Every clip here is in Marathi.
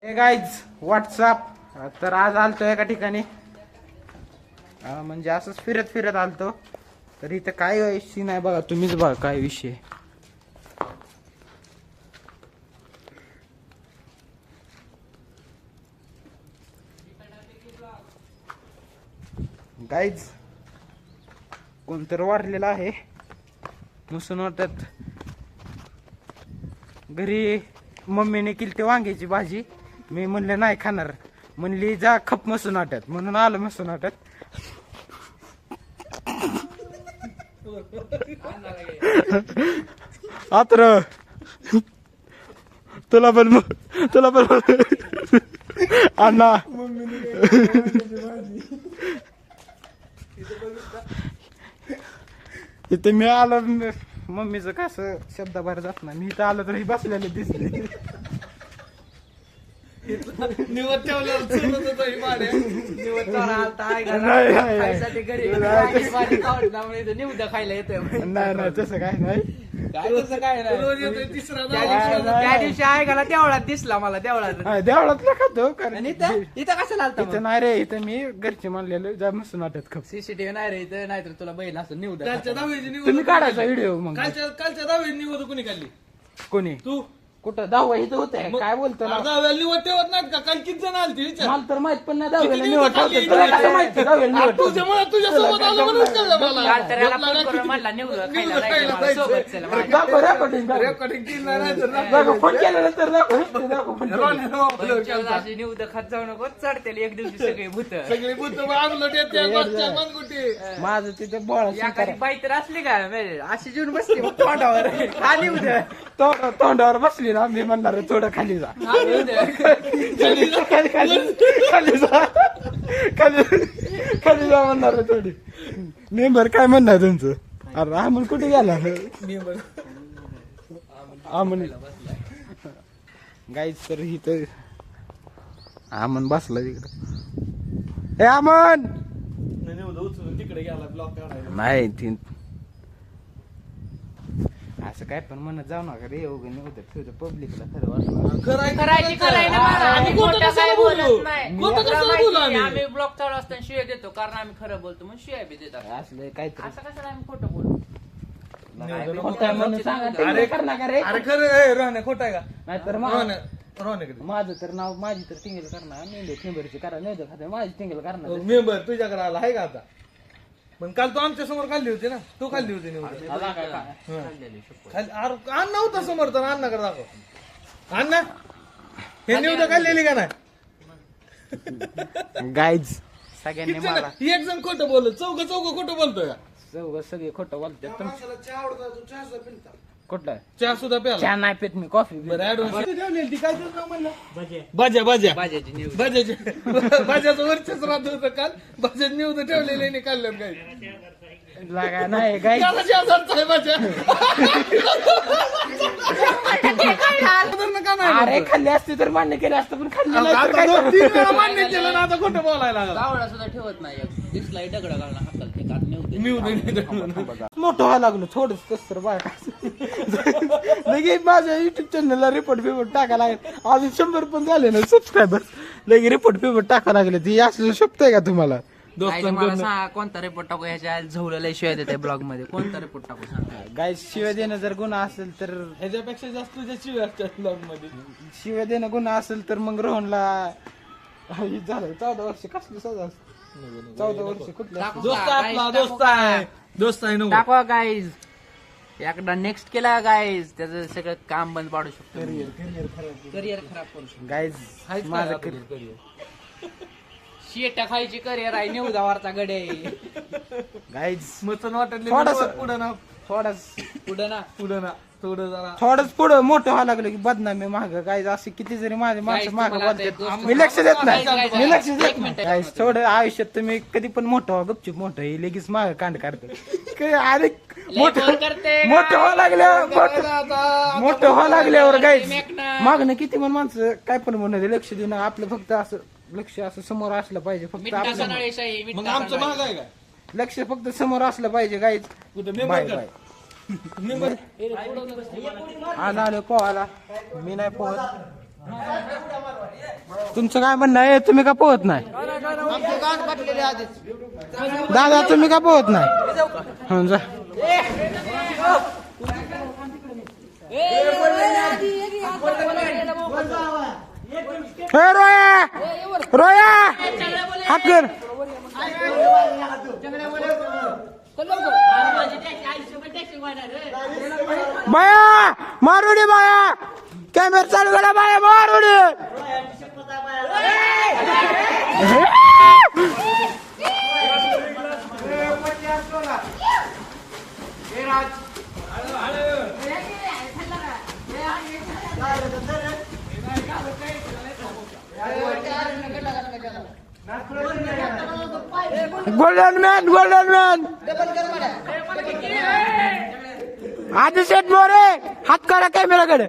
हे गाईज व्हॉट्सअप. तर आज आलतो एका ठिकाणी, म्हणजे असंच फिरत फिरत आलतो. तर इथं काय विषय नाही बघा, तुम्हीच बघा काय विषय. गाईज कोणतर वारलेलं आहे मुसून वाटत. घरी मम्मीने केली ती वांग्याची भाजी, मी म्हणले नाही खाणार, म्हणली जा खप मसून वाटत, म्हणून आलं मसून वाटत. आत्र तुला पण अण्णा इथे मी आलो, मम्मीचं कसं शब्द बाहेर जात नाही, मी इथं आलो तर ही बसलेले दिसले. निवड ठेवल्यावर चुरत होतं ही माड्या. निवड चोरा आलता आहे का? नाही, नाही, खायसाठी घरी वांग्याची भाजी खावडला म्हणून इथं निवडा खायला येतोय. नाही नाही तसं काय नाही. काय तसं काय नाही. रोज येतोय तिसरा नाही. त्या दिवशी आहे का देवळात दिसला मला देवळात. हा, देवळातला खातो कारण आणि इथं कसं लालता इथं नाही रे, इथं मी घरचे म्हणलेलं जा मसून वाटत खप. सीसीटीव्ही नाही रे इथं, नाहीतर तुला बैल असं निवडा. तुम्ही काढायचा व्हिडिओ मग. कालच्या दहावी निवड कोणी काढली? कोणी तू कुठं दहावा इथं होत आहे काय बोलतो ना? दहाव्याला निवड ठेवत नाहीत का? काल किती जण आलती विचार. मला तर माहित पण नाही दहाव्याला किती निवड दिवस ठेवतात. खाल्ली? तुला कसं माहिती दहाव्याला निवड ठेवतात? तुझ्यामुळे तुझ्यासोबत आलं म्हणून कळलं मला. काल तर याला फोन करून म्हणला निवड खायला जायचं मला सोबत चला माझ्या. दाखव रेकॉर्डिंग, दाखव. रेकॉर्डिंग केली नाही तर दाखव, फोन केल्यानंतर दाखव, दाखव फोन केल्यानंतर. पंचावन्न अशी निवड खात जाऊ नको, चढतेल एक दिवशी सगळे भूत. सगळी बुद्ध अंगलट येते मागच्या मानगुटी. माझं तिथे बोळा एखादी बाई तर असली का म्हणजे अशी जेवून बसली मग तोंडावर आणि उद्या तोंडावर बसली ना, मी म्हणणार थोडं खाली जा, खाली जा, खाली जा म्हणणार थोडी. मेंबर काय म्हणणार तुमचं? अरे आमन कुठे गेला? आमन गाईच तर इथं आमन बसला तिकडं. हे आमन तिकडे गेला ब्लॉक काढायला. नाही ती असं काय पण म्हणत जाऊ नका रे, उगा होतं ठेवतं पब्लिकला खरं वाटलं. करायची करायला मला. आम्ही आम्ही खोटं खोटं काय कशाला बोलू? बोलत नाही. खोटं तुला कशाला माहिती बोलू आहे, आम्ही? आम्ही ब्लॉक चालू असताना शिव्या देतो कारण आम्ही खरं बोलतो म्हणून शिव्या बी देतात. असलं काहीतरी असं कशाला आम्ही खोटं बोलू? खोटं आहे म्हणून सांगा, टिंगल कर नका रे. अरे खरं रोहन खोट आहे का? नाहीतर रोहन माझं तर नाव, माझी तर टिंगल करणार, मेंढे टिंबरची करा, नाही खाते माझी टिंगल करणार. मेंबर तुझ्याकडे आला आहे का आता? पण काल तू आमच्या समोर खाल्ली होती ना, तू खाल्ली होती निवड. अण्णा होता समोर तर अण्णाकडे दाखव. अण्णा हे निवड खाल्लेली का नाही? गाईज सगळ्यांनी किती मला जण? एक जण खोटं बोलत, चौघ खोटं बोलतोय का? सगळे खोटं बोलतात. कुठलं चहा सुद्धा प्याला. चहा नाही पेत मी, कॉफी. बरं ऍडव्हान्स ठेवलेली ती काय तुझं नाव म्हणलं? बाजा भाज्याची निवड. बाजाचं वर्चस्व राहत होतं काल. बाजात निवड ठेवलेली काढलं काय लागा नाही गाईज. अरे खाल्ली असते तर मान्य केलं असतं, पण खाल्ली नाही तर काय करू? मान्य केलं ना, आता खोटं बोलायला लागला. गावडा सुद्धा ठेवत नाही. दिसला दगडा घालणं हातात ते कात निवड. मोठं व्हायला लागलो थोडंच कस तर बाय लगे माझ्या युट्यूब चॅनलला रिपोर्ट बिपोर्ट टाकायला लागेल. अजून 100 पण झाले ना सबस्क्रायबर, लगे रिपोर्ट बिपोर्ट टाकायला लागले. ती असं शोभतंय का तुम्हाला? मला सांगा कोणता रिपोर्ट टाकू? ह्याच्या झवलेला शिवाय देते ब्लॉग मध्ये कोणता रिपोर्ट टाकू सांगा? गाय शिव्या देणं जर गुन्हा असेल तर, ह्याच्यापेक्षा जास्त तुझ्या शिव्या असतात ब्लॉग मध्ये. शिव्या देणं गुन्हा असेल तर मग रोहनला हे झालं 14 वर्ष. कसली सजा? 14 वर्ष कुठलं? दोस्त आहे आपला, दोस्त आहे नको. टाकवा गाईज. एकदा नेक्स्ट केला गाईज त्याचं सगळं काम बंद पाडू शकतो. करिअर खराब करू शकतो. गाईज माझं करिअर शेटा खायची करिअर आहे. निवदावरचा गडे गाईज मचन वाटले थोडंसं- पुढं ना, थोडंच पुढं ना पुढं ना, थोडं जरा थोडंच पुढं मोठं व्हायला लागलं की बदनामी माग. गाईज असे किती जरी माझे माणसं माग तुम्हाला आता एक बोलतात, गोष्ट मी लक्ष देत नाही, सांगायचं. मी लक्ष देत एक नाही. मिनिट. गाईज थोडं आयुष्यात तुम्ही कधी पण मोठं व्हा, गपचूप मोठं हे लगेच माग कांड काढतो. अरे मोठं फोन करते. मोठं व्हावं लागल्यावर मोठं व्हावं लागल्यावर गाईज मागणं किती पण माणसं काय पण म्हणत लक्ष देणं आपलं फक्त असं लक्ष असं समोर असलं पाहिजे. फक्त मिठा आपलं सणाळेशाही, मग मिठा आमचं सणाळे. महाग आहे का? लक्ष फक्त समोर असलं पाहिजे. गाईज कुठं बाय मेंबर बाय. मेंबर आला आलो पोहायला, मी नाही पोहत. तुमचं काय म्हणणं आहे? तुम्ही का पोहत नाही? दादा तुम्ही का पोहत नाही? हो जा. हे रोया रोया हात कर. बाया मारुडी बाया कॅमेरा चालू करा बाया मारुडी. गोल्डन मॅन आधी सेट मोरे हात करा कॅमेराकडे.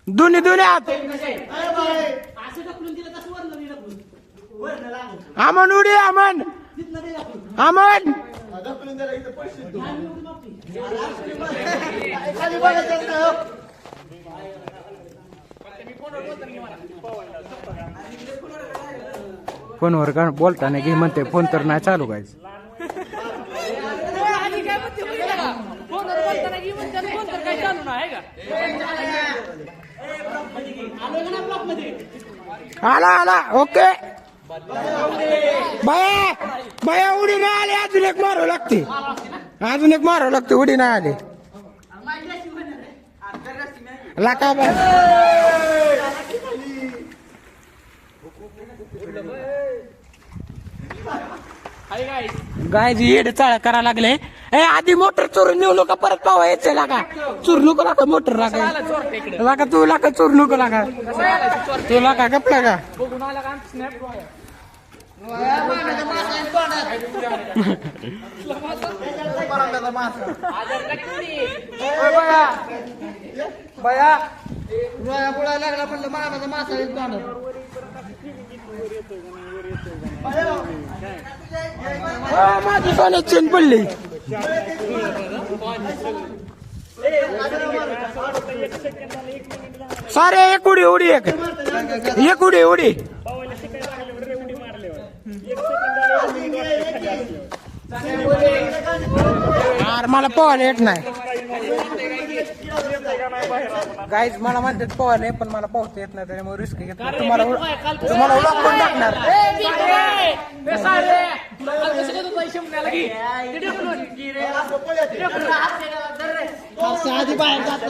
दोन्ही हात. अमन उडी अमन अमन. फोनवर का बोलताना की म्हणते फोन तर नाही चालू काय. आला आला ओके. बाया बाया उडी नाही आली. अजून एक मारावं लागते उडी नाही आली. लाका गाय येड चाळ करा लागले. ए आधी मोटर चोरून नेऊ नका परत पावा यायचं लागा. चोर नको लागा मोटर लागा तू लागा चोर नको लागा तू लागा गपला का. लागला म्हणलं मामाचा मासा माझी सोन्याची चेन पडली. सारे एक उडी उडी एक उडी यार मला पोहायला येत नाही. गाईज मला म्हणतात पोहायला पण मला पोहता येत नाही त्यामुळे रिस्क घेत नाही. तुम्हाला उलट पण टाकणार. आधी बाहेर जात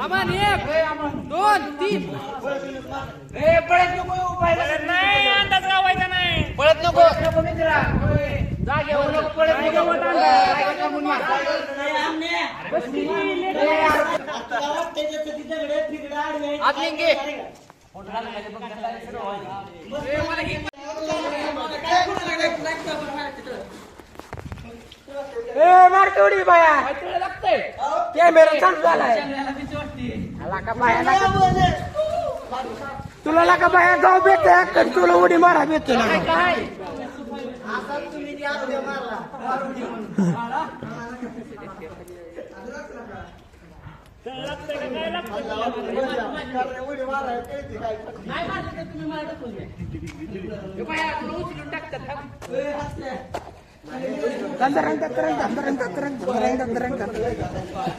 आमान 1 2 3 पळत नको. पळत नाही अंदाज लावायचा नाही. पळत नको मित्रा. जागेवर नको पळत नको. मारते उडी बाया. कॅमेरा चालू झालाय. तुला लागा बाया जाऊ भेटते तुला उडी मारा भेटते ना.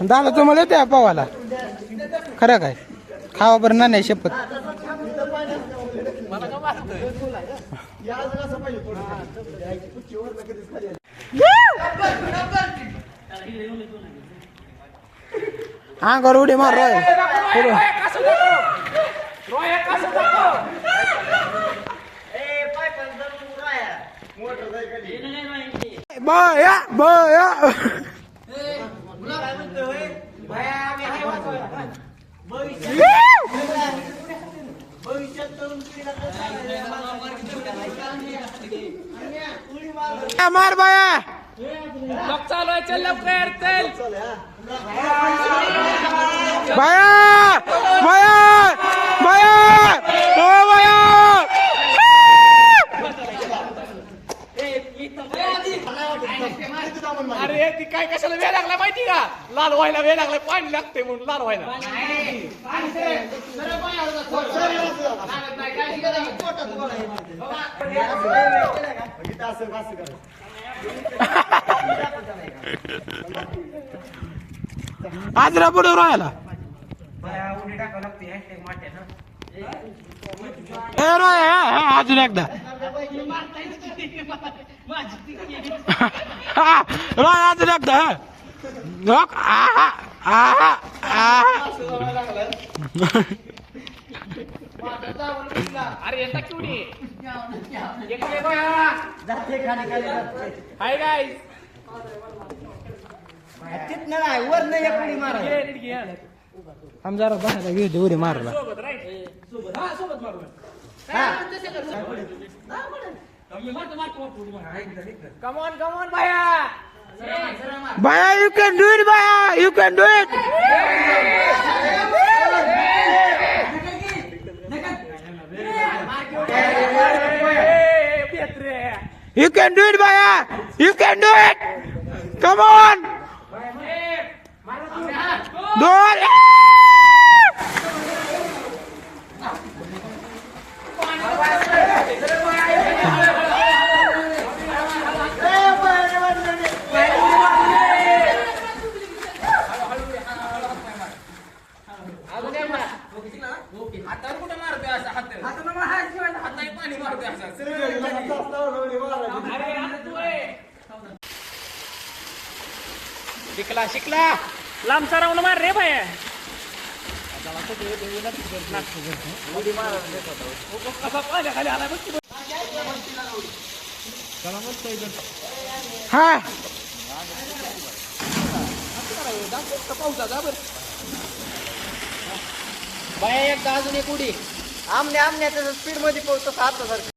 दादा तुम्हाला येते पावाला खरं काय खावा बरं ना नाही शपथ. अंगावर उडी मार बया बया. मार बाया. चालू आहे चल लवकर चल. बाया बाया बाया ओ बाया अरे ती काय कशाला वेळ लागला माहिती का लाल व्हायला वेळ लागलाय पाणी लागते म्हणून लाल व्हायला आजरा पुढे राहायला ए रोय अजून एकदा रोय अजून एकदा अरे येता केवढी हाय गाईस वर नाही एवढी मारा आम जरा बाहेर घेऊ उडी मारला सोबत राईट सोबत मारू कमॉन कमॉन भैया बाया यू कॅन डू इट बाया you can do it you can do it बाया you can do it come on दोन हातावर कुठं मारतोय असं हातावर पाणी मारतोय असं शिकला शिकला लांब सरावून मार रे भाई खाली आला हा बाया एकदा अजून एक उडी आमने आमने त्याच्या स्पीड मध्ये पोहोचतो 7,000